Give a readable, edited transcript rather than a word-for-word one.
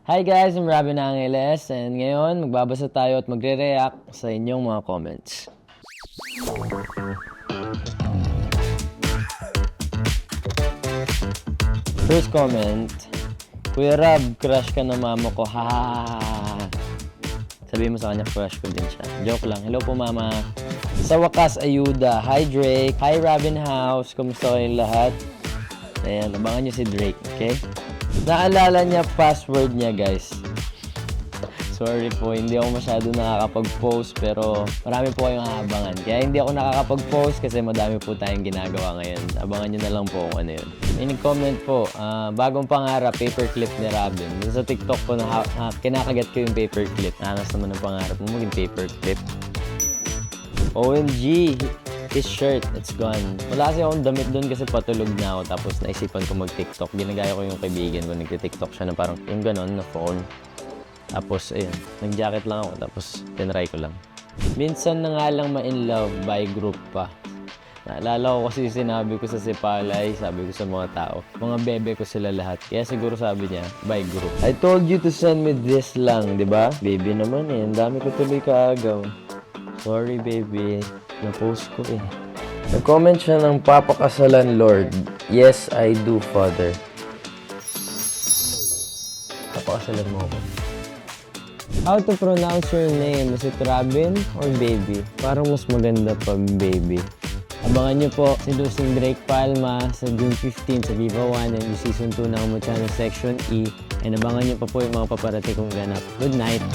Hi guys, I'm Robin Angeles and ngayon magbabasa tayo at magre-react sa inyong mga comments. First comment, Kuya Rob, crush ka na mama ko, ha. Sabi mo sa kanya, crush ko din siya. Joke lang. Hello po mama. Sa wakas, ayuda. Hi Drake. Hi Robin House. Kumusta kayong lahat? Ayan, abangan nyo si Drake, okay? Naalala niya password niya, guys. Sorry po, hindi ako masyado nakakapag-post pero marami po kayong aabangan. Kaya hindi ako nakakapag-post kasi madami po tayong ginagawa ngayon. Abangan nyo na lang po kung ano yun. May nag-comment po, bagong pangarap, paperclip ni Robin. Dun sa TikTok po na kinakagat ko yung paperclip. Nanas naman ang pangarap mo maging paperclip. OMG! His shirt, it's gone. Wala kasi akong damit doon kasi patulog na ako tapos naisipan ko mag-TikTok. Ginagaya ko yung kaibigan ko, nag-TikTok siya na parang yung ganon na phone. Tapos, ayun, nag-jacket lang ako, tapos tinry ko lang. Minsan na nga lang ma-in love by group pa. Naalala ko kasi sinabi ko sa Sipalay, sabi ko sa mga tao, mga bebe ko sila lahat. Kaya siguro sabi niya, by group. I told you to send me this lang, di ba? Baby naman eh, ang dami ko tuloy kaagaw. Sorry baby, na-post ko eh. Nag-comment siya ng papakasalan Lord. Yes, I do, Father. Papakasalan mo ako. How to pronounce your name? Is it Robin or Baby? Parang mas maganda pag Baby. Abangan nyo po si Losing Drake Palma sa June 15 sa Viva 1 and yung Season 2 ng Mo Channel Section E. And abangan nyo pa po yung mga paparating kong ganap. Good night!